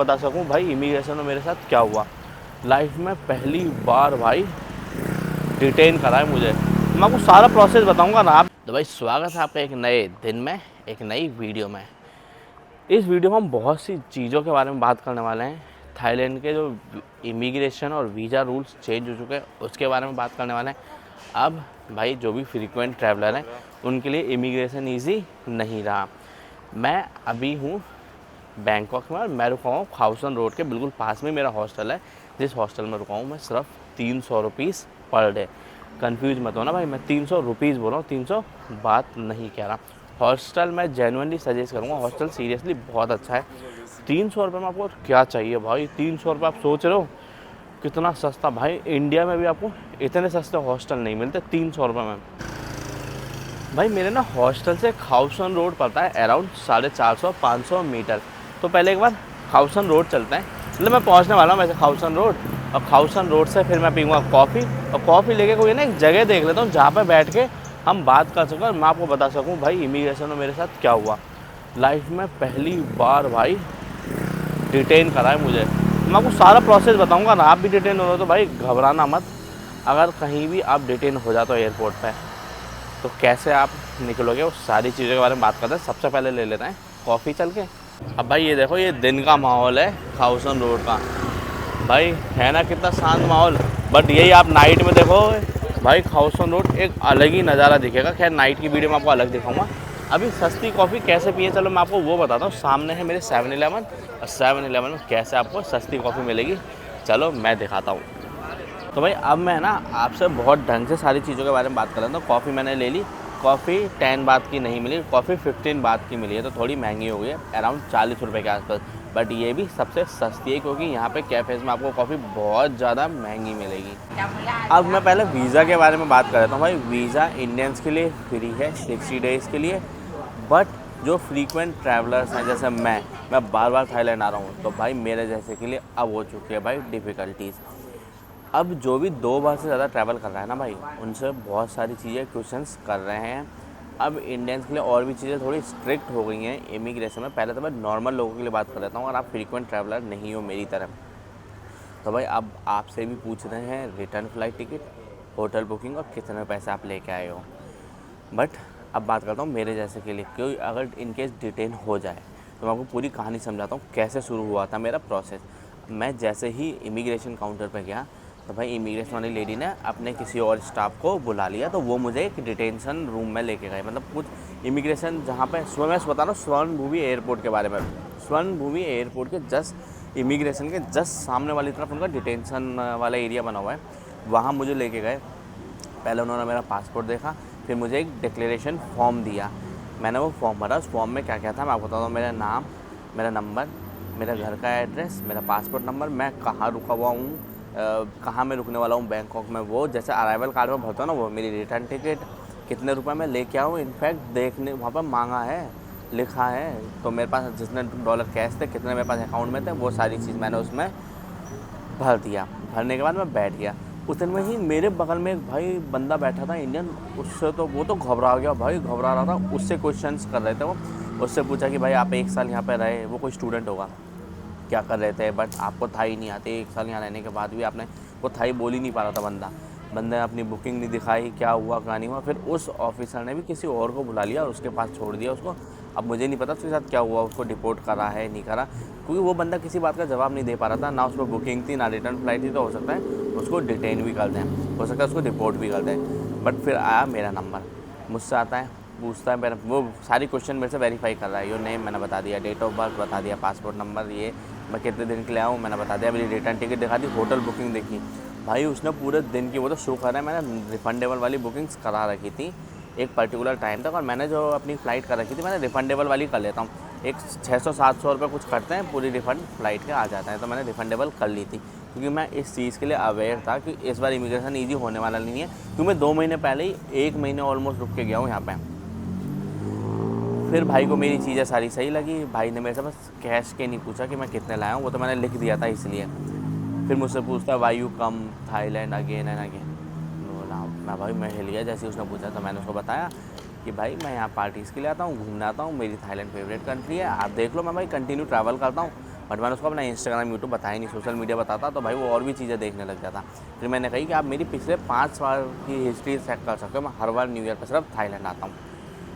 बता सकूं भाई इमिग्रेशन में मेरे साथ क्या हुआ। लाइफ में पहली बार भाई डिटेन करा है मुझे। मैं आपको सारा प्रोसेस बताऊंगा ना। आप तो भाई स्वागत है आपका एक नए दिन में, एक नई वीडियो में। इस वीडियो में हम बहुत सी चीज़ों के बारे में बात करने वाले हैं। थाईलैंड के जो इमिग्रेशन और वीज़ा रूल्स चेंज हो चुके हैं उसके बारे में बात करने वाले हैं। अब भाई जो भी फ्रीक्वेंट ट्रैवलर हैं उनके लिए इमिग्रेशन ईजी नहीं रहा। मैं अभी हूँ बैंकॉक में और मैं रुका हूँ खाउसन रोड के बिल्कुल पास में मेरा हॉस्टल है। जिस हॉस्टल में रुका हूँ मैं सिर्फ 300 रुपीज़ पर डे। कन्फ्यूज मत हो ना भाई, मैं 300 रुपीज़ बोल रहा हूँ, 300 बात नहीं कह रहा। हॉस्टल मैं जेन्युइनली सजेस्ट करूँगा, हॉस्टल सीरियसली बहुत अच्छा है। 300 रुपये में आपको क्या चाहिए भाई। 300 रुपये आप सोच रहे हो कितना सस्ता। भाई इंडिया में भी आपको इतने सस्ते हॉस्टल नहीं मिलते 300 रुपये में। भाई मेरे ना हॉस्टल से खाउसन रोड पड़ता है अराउंड 450-500 मीटर। तो पहले एक बार खाउसन रोड चलते हैं। मतलब मैं पहुंचने वाला हूँ वैसे खाउसन रोड, और खाउसन रोड से फिर मैं पीऊँगा कॉफ़ी, और कॉफ़ी लेके कोई ना एक जगह देख लेता हूँ जहाँ पे बैठ के हम बात कर सकें और मैं आपको बता सकूँ भाई इमिग्रेशन में मेरे साथ क्या हुआ। लाइफ में पहली बार भाई डिटेन करा है मुझे। मैं आपको सारा प्रोसेस बताऊँगा ना। आप भी डिटेन हो रहे हो तो भाई घबराना मत। अगर कहीं भी आप डिटेन हो जाते हो एयरपोर्ट पर तो कैसे आप निकलोगे, उस सारी चीज़ों के बारे में बात करते हैं। सबसे पहले ले लेते हैं कॉफ़ी चल के। अब भाई ये देखो, ये दिन का माहौल है खाउसन रोड का। भाई है ना कितना शांत माहौल। बट यही आप नाइट में देखो भाई खाउसन रोड एक अलग ही नज़ारा दिखेगा। खैर नाइट की वीडियो में आपको अलग दिखाऊंगा। अभी सस्ती कॉफ़ी कैसे पिए चलो मैं आपको वो बताता हूँ। सामने है मेरे 7-Eleven, और 7-Eleven में कैसे आपको सस्ती कॉफ़ी मिलेगी चलो मैं दिखाता हूँ। तो भाई अब मैं ना आपसे बहुत ढंग से सारी चीज़ों के बारे में बात कर रहा था। कॉफ़ी मैंने ले ली। कॉफ़ी 10 बात की नहीं मिली, कॉफ़ी 15 बात की मिली है, तो थोड़ी महंगी हो गई है, अराउंड 40 रुपये के आसपास। बट ये भी सबसे सस्ती है क्योंकि यहाँ पे कैफ़ेज़ में आपको कॉफ़ी बहुत ज़्यादा महंगी मिलेगी। अब मैं पहले वीज़ा के बारे में बात कर रहा हूँ। भाई वीज़ा इंडियंस के लिए फ्री है 60 डेज़ के लिए। बट जो फ्रीक्वेंट ट्रैवलर्स हैं जैसे मैं बार बार थाईलैंड आ रहा हूँ, तो भाई मेरे जैसे के लिए अब हो चुकी है भाई डिफ़िकल्टीज़। अब जो भी 2 बार से ज़्यादा ट्रैवल कर रहा है ना भाई, उनसे बहुत सारी चीज़ें क्वेश्चंस कर रहे हैं। अब इंडियंस के लिए और भी चीज़ें थोड़ी स्ट्रिक्ट हो गई हैं इमिग्रेशन में। पहले तो मैं नॉर्मल लोगों के लिए बात कर लेता हूँ, अगर आप फ्रीक्वेंट ट्रैवलर नहीं हो मेरी तरह, तो भाई अब आपसे भी पूछ रहे हैं return flight ticket, hotel booking और कितने पैसे आप लेके आए हो। बट अब बात करता हूँ मेरे जैसे के लिए, क्योंकि अगर इनकेस डिटेन हो जाए तो मैं आपको पूरी कहानी समझाता हूँ कैसे शुरू हुआ था मेरा प्रोसेस। मैं जैसे ही इमिग्रेशन काउंटर पर गया तो भाई इमिग्रेशन वाली लेडी ने अपने किसी और स्टाफ को बुला लिया, तो वो मुझे एक डिटेंशन रूम में लेके गए। मतलब कुछ इमिग्रेशन जहाँ पे मैं बता रहा हूँ स्वर्ण भूमि एयरपोर्ट के बारे में। स्वर्ण भूमि एयरपोर्ट के जस्ट इमिग्रेशन के जस्ट सामने वाली तरफ उनका डिटेंशन वाला एरिया बना हुआ है, वहाँ मुझे लेके गए। पहले उन्होंने मेरा पासपोर्ट देखा, फिर मुझे एक डिक्लेरेशन फॉर्म दिया। मैंने वो फॉर्म भरा। उस फॉर्म में क्या क्या था मैं आपको बताता हूँ। मेरा नाम, मेरा नंबर, मेरा घर का एड्रेस, मेरा पासपोर्ट नंबर, मैं कहाँ रुका हुआ हूँ, कहाँ मैं रुकने वाला हूँ बैंकॉक में, वो जैसे अराइवल कार्ड में भरता हूँ ना वो, मेरी रिटर्न टिकट, कितने रुपए मैं लेके आऊँ। इनफैक्ट देखने वहाँ पर मांगा है, लिखा है। तो मेरे पास जितने डॉलर कैश थे, कितने मेरे पास अकाउंट में थे, वो सारी चीज़ मैंने उसमें भर दिया। भरने के बाद मैं बैठ गया। उस दिन में ही मेरे बगल में एक भाई बंदा बैठा था इंडियन। उससे तो वो तो घबरा गया भाई, घबरा रहा था। उससे क्वेश्चंस कर रहे थे वो। उससे पूछा कि भाई आप 1 साल यहाँ पे रहे, वो कोई स्टूडेंट होगा, क्या कर रहे थे, बट आपको थाई नहीं आती। 1 साल यहाँ रहने के बाद भी आपने, वो थाई बोल ही नहीं पा रहा था बंदा। बंदे ने अपनी बुकिंग नहीं दिखाई, क्या हुआ क्या नहीं हुआ। फिर उस ऑफिसर ने भी किसी और को बुला लिया और उसके पास छोड़ दिया उसको। अब मुझे नहीं पता उसके साथ क्या हुआ, उसको डिपोर्ट करा है नहीं करा, क्योंकि वो बंदा किसी बात का जवाब नहीं दे पा रहा था। ना उस पर बुकिंग थी ना रिटर्न फ्लाइट थी, तो हो सकता है उसको डिटेन भी कर दें, हो सकता है उसको डिपोर्ट भी कर दें। बट फिर आया मेरा नंबर, मुझसे आता है, पूछता है मेरा, वो सारी क्वेश्चन मेरे से वेरीफाई कर रहा है। योर नेम मैंने बता दिया, डेट ऑफ बर्थ बता दिया, पासपोर्ट नंबर, ये मैं कितने दिन के लिए आऊँ मैंने बता दिया, मेरी रिटर्न टिकट दिखा दी, होटल बुकिंग देखी। भाई उसने पूरे दिन की, वो तो शो कर रहा है, मैंने रिफंडेबल वाली बुकिंग्स करा रखी थी एक पर्टिकुलर टाइम तक, और मैंने जो अपनी फ़्लाइट कर रखी थी मैंने रिफंडेबल वाली कर लेता हूँ। एक 600-700 रुपये कुछ करते हैं, पूरी रिफ़ंड फ़्लाइट के आ जाता है, तो मैंने रिफंडेबल कर ली थी। क्योंकि मैं इस चीज़ के लिए अवेयर था कि इस बार इमिग्रेशन ईजी होने वाला नहीं है, क्योंकि मैं 2 महीने पहले ही 1 महीने ऑलमोस्ट रुक के गया हूँ यहाँ पे। फिर भाई को मेरी चीज़ें सारी सही लगी। भाई ने मेरे से बस कैश के नहीं पूछा कि मैं कितने लाया हूँ, वो तो मैंने लिख दिया था इसलिए। फिर मुझसे पूछता है why you come Thailand again and again. बोला मैं, भाई मैं हिल गया जैसे उसने पूछा। तो मैंने उसको बताया कि भाई मैं यहाँ पार्टीज़ के लिए आता हूँ, घूमने आता हूँ, मेरी थाईलैंड फेवरेट कंट्री है, आप देख लो, मैं भाई कंटिन्यू ट्रैवल करता हूँ। बट मैंने उसको अपना इंस्टाग्राम यूट्यूब बताया नहीं, सोशल मीडिया बताता तो भाई वो और भी चीज़ें देखने लग जाता। फिर मैंने कही कि आप मेरी पिछले 5 साल की हिस्ट्री चेक कर सकते हो, मैं हर बार न्यू ईयर पर सिर्फ थाईलैंड आता हूँ।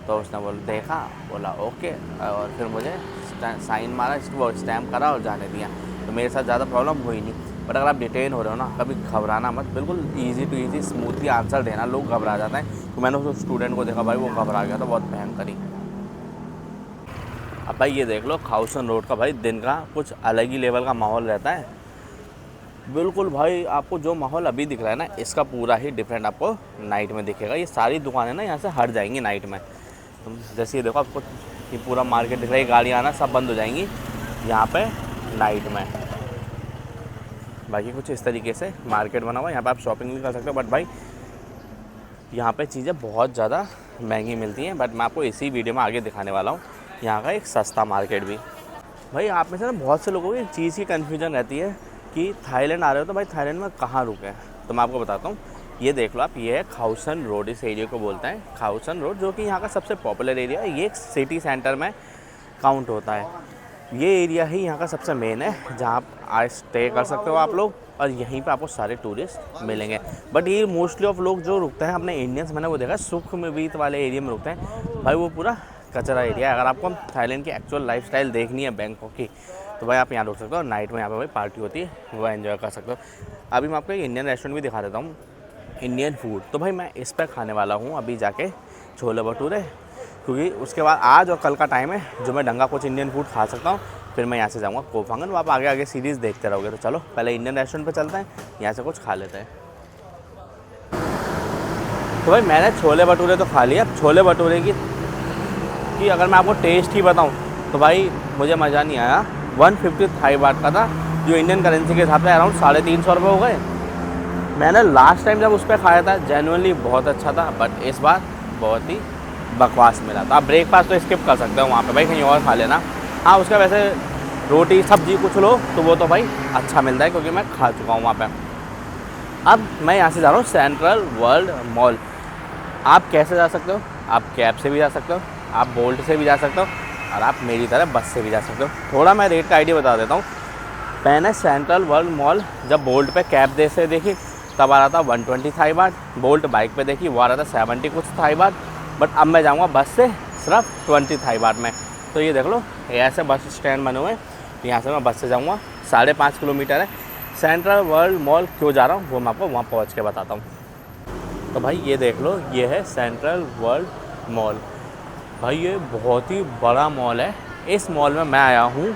तो उसने देखा, बोला ओके, और फिर मुझे साइन मारा, वो स्टैम्प करा और जाने दिया। तो मेरे साथ ज़्यादा प्रॉब्लम हुई नहीं। बट अगर आप डिटेन हो रहे हो ना, कभी घबराना मत, बिल्कुल easy to easy smoothly answer देना। लोग घबरा जाते हैं, तो मैंने उस स्टूडेंट को देखा भाई, वो घबरा गया था बहुत भयंकर ही। अब भाई ये देख लो, खाउ सन रोड का भाई दिन का कुछ अलग ही लेवल का माहौल रहता है। बिल्कुल भाई, आपको जो माहौल अभी दिख रहा है ना, इसका पूरा ही डिफरेंट आपको नाइट में दिखेगा। ये सारी दुकानें ना यहाँ से हट जाएंगी नाइट में। तुम जैसे ये देखो, आपको ये पूरा मार्केट दिख रहा है, गाड़ियाँ आना सब बंद हो जाएंगी यहाँ पे नाइट में। बाकी कुछ इस तरीके से मार्केट बना हुआ है, यहाँ पे आप शॉपिंग भी कर सकते हो। बट भाई यहाँ पे चीज़ें बहुत ज़्यादा महंगी मिलती हैं। बट मैं आपको इसी वीडियो में आगे दिखाने वाला हूँ यहाँ का एक सस्ता मार्केट भी। भाई आप में से ना बहुत से लोगों को एक चीज़ की कन्फ्यूजन रहती है कि थाईलैंड आ रहे हो तो भाई थाईलैंड में कहाँ रुके। तो मैं आपको बताता हूँ, ये देख लो आप, ये है खाउ सन रोड। इस एरिया को बोलते हैं खाउ सन रोड, जो कि यहाँ का सबसे पॉपुलर एरिया है। ये एक सिटी सेंटर में काउंट होता है। ये एरिया ही यहाँ का सबसे मेन है, जहाँ आप आज स्टे कर सकते हो आप लोग, और यहीं पे आपको सारे टूरिस्ट मिलेंगे। बट ये मोस्टली ऑफ लोग जो रुकते हैं अपने इंडियंस, मैंने वो देखा है सुखमवीत वाले एरिया में रुकते हैं। भाई वो पूरा कचरा एरिया है। अगर आपको थाईलैंड की एक्चुअल लाइफस्टाइल देखनी है बैंकॉक की, तो भाई आप यहाँ रुक सकते हो। और नाइट में यहाँ पे भाई पार्टी होती है, वो एंजॉय कर सकते हो। अभी मैं आपको एक इंडियन रेस्टोरेंट भी दिखा देता हूँ, इंडियन फूड। तो भाई मैं इस पर खाने वाला हूँ अभी जाके छोले भटूरे, क्योंकि उसके बाद आज और कल का टाइम है जो मैं ढंगा कुछ इंडियन फूड खा सकता हूँ। फिर मैं यहाँ से जाऊँगा कोफांगन। वो आप आगे आगे सीरीज़ देखते रहोगे। तो चलो पहले इंडियन रेस्टोरेंट पे चलते हैं, यहाँ से कुछ खा लेते हैं। तो भाई मैंने छोले भटूरे तो खा लिया। छोले भटूरे की अगर मैं आपको टेस्ट ही बताऊँ तो भाई मुझे मज़ा नहीं आया। 150 थाई बात का था, जो इंडियन करेंसी के हिसाब से अराउंड 350 रुपये हो गए। मैंने लास्ट टाइम जब उस पर खाया था जेन्युइनली बहुत अच्छा था, बट इस बार बहुत ही बकवास मिला। तो आप ब्रेकफास्ट तो स्किप कर सकते हो वहाँ पे भाई, कहीं और खा लेना। हाँ उसका वैसे रोटी सब्जी कुछ लो तो वो तो भाई अच्छा मिलता है, क्योंकि मैं खा चुका हूँ वहाँ पे। अब मैं यहाँ से जा रहा हूँ सेंट्रल वर्ल्ड मॉल। आप कैसे जा सकते हो? आप कैब से भी जा सकते हो, आप बोल्ट से भी जा सकते हो, और आप मेरी तरह बस से भी जा सकते हो। थोड़ा मैं रेट का आइडिया बता देता हूँ। मैंने सेंट्रल वर्ल्ड मॉल जब बोल्ट पे कैब दे से देखी तब आ रहा था 120 थाई बात। बोल्ट बाइक पे देखी वो आ रहा था 70 कुछ थाई बात। बट अब मैं जाऊँगा बस से सिर्फ 20 थाई बात में। तो ये देख लो, ऐसे बस स्टैंड बने हुए हैं, यहाँ से मैं बस से जाऊँगा। 5.5 किलोमीटर है। सेंट्रल वर्ल्ड मॉल क्यों जा रहा हूँ वो मैं आपको वहाँ पहुँच के बताता हूँ। तो भाई ये देख लो, ये है सेंट्रल वर्ल्ड मॉल। भाई ये बहुत ही बड़ा मॉल है। इस मॉल में मैं आया हूँ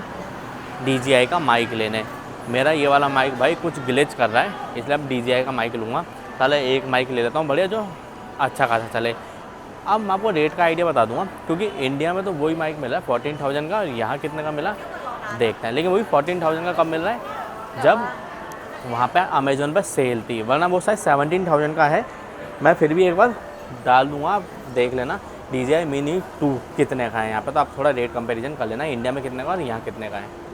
DJI का माइक लेने। मेरा ये वाला माइक भाई कुछ ग्लिच कर रहा है, इसलिए अब DJI का माइक लूँगा। पहले एक माइक ले लेता हूँ बढ़िया, जो अच्छा खासा चले। अब मैं आपको रेट का आइडिया बता दूँगा, क्योंकि इंडिया में तो वही माइक मिला है 14,000 का, और यहाँ कितने का मिला देखते हैं। लेकिन वही 14,000 का कब मिल रहा है, जब वहाँ पे अमेज़न पर सेल थी, वरना वो शायद 17,000 का है। मैं फिर भी एक बार डाल दूँगा, आप देख लेना DJI Mini 2 कितने का है यहाँ पे। तो आप थोड़ा रेट कंपैरिजन कर लेना, इंडिया में कितने का और यहाँ कितने का है।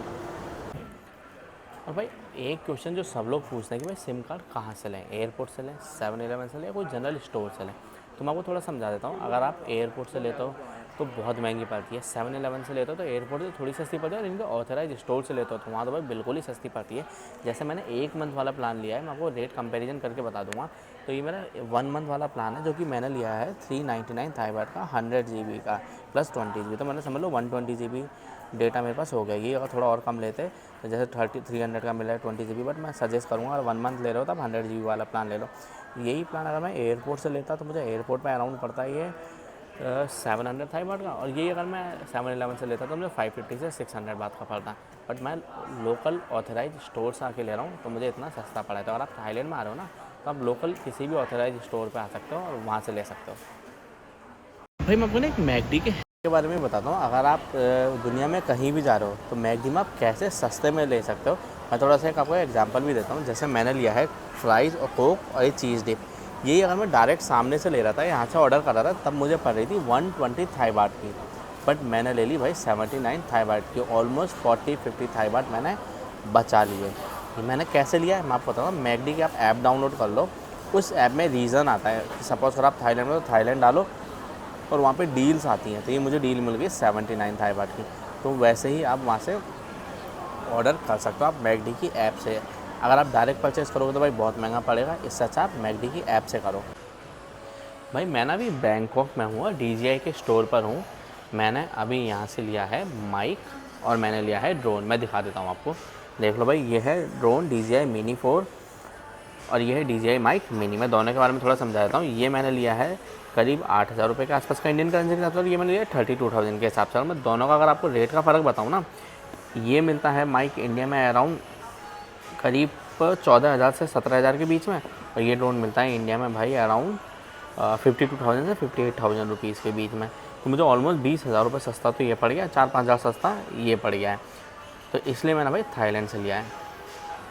और भाई एक क्वेश्चन जो सब लोग पूछते हैं कि भाई सिम कार्ड कहाँ से लें, एयरपोर्ट से लें, 7-Eleven से लें, या कोई जनरल स्टोर से लें। तो मैं आपको थोड़ा समझा देता हूँ। अगर आप एयरपोर्ट से लेते हो तो बहुत महंगी पड़ती है, 7-Eleven से लेते हो तो एयरपोर्ट से थोड़ी सस्ती पड़ती है, और इनके ऑथराइज स्टोर से लेते हो तो वहाँ तो भाई बिल्कुल ही सस्ती पड़ती है। जैसे मैंने 1 मंथ वाला प्लान लिया है, मैं आपको रेट कंपैरिजन करके बता दूँगा। तो ये मेरा 1 मंथ वाला प्लान है, जो कि मैंने लिया है 399 थाई बात का, 100 GB का प्लस 20 GB। तो मैंने समझ लो 120 GB डेटा मेरे पास हो गया। ये अगर थोड़ा और कम लेते तो जैसे 300 का मिला है 20 GB, बट मैं सजेस्ट करूँगा अगर 1 मंथ ले रहे हो तो आप 100 GB वाला प्लान ले लो। यही प्लान अगर मैं एयरपोर्ट से लेता तो मुझे एयरपोर्ट पे अराउंड पड़ता है ये 700 थाई बात का, और यही अगर मैं 7-Eleven से लेता तो मुझे 550 से 600 बात का पड़ता। बट मैं लोकल ऑथराइज स्टोर से आके ले रहा हूँ तो मुझे इतना सस्ता पड़ा है। तो अगर आप थाईलैंड में आ रहे हो ना, तो आप लोकल किसी भी ऑथराइज स्टोर पे आ सकते हो और वहाँ से ले सकते हो। भाई मैं आपको ना एक मैकडी के बारे में बताता हूँ। अगर आप दुनिया में कहीं भी जा रहे हो तो मैकडी में आप कैसे सस्ते में ले सकते हो, मैं थोड़ा सा एक आपको एग्जांपल भी देता हूँ। जैसे मैंने लिया है फ्राइज़ और कोक और एक चीज़ डिप। यही अगर मैं डायरेक्ट सामने से ले रहा था, यहाँ से ऑर्डर कर रहा था, तब मुझे पड़ रही थी 120 थाई बात की। बट मैंने ले ली भाई 79 थाई बात की। ऑलमोस्ट 40-50 थाई बात मैंने बचा लिए। ये मैंने कैसे लिया है मैं आपको बताऊँ। मैकडी की आप ऐप डाउनलोड कर लो, उस ऐप में रीज़न आता है कि सपोज़ अगर आप थाईलैंड में तो थाईलैंड डालो, और वहाँ पे डील्स आती हैं। तो ये मुझे डील मिल गई 79 थाई बात की। तो वैसे ही आप वहाँ से ऑर्डर कर सकते हो आप मैकडी की ऐप से। अगर आप डायरेक्ट परचेज़ करोगे तो भाई बहुत महंगा पड़ेगा, इससे अच्छा आप मैकडी की ऐप से करो। भाई मैं ना अभी बैंकॉक में हूँ, DJI के स्टोर पर हूँ। मैंने अभी यहाँ से लिया है माइक और मैंने लिया है ड्रोन। मैं दिखा देता हूँ आपको, देख लो भाई, ये है ड्रोन DJI Mini 4 और ये है DJI माइक मिनी। मैं दोनों के बारे में थोड़ा समझा देता हूँ। ये मैंने लिया है करीब 8,000 रुपये के आसपास का इंडियन करेंसी के हिसाब से, और ये मैंने लिया 32,000 के हिसाब से। और मैं दोनों का अगर आपको रेट का फ़र्क बताऊँ ना, ये मिलता है माइक इंडिया में अराउंड करीब 14,000 से 17,000 के बीच में, और ये ड्रोन मिलता है इंडिया में भाई अराउंड 52,000 से 58,000 रुपीज़ के बीच में। तो मुझे ऑलमोस्ट 20,000 रुपये सस्ता तो ये पड़ गया, 4-5 हज़ार सस्ता ये पड़ गया है। तो इसलिए मैंने भाई थाईलैंड से लिया है।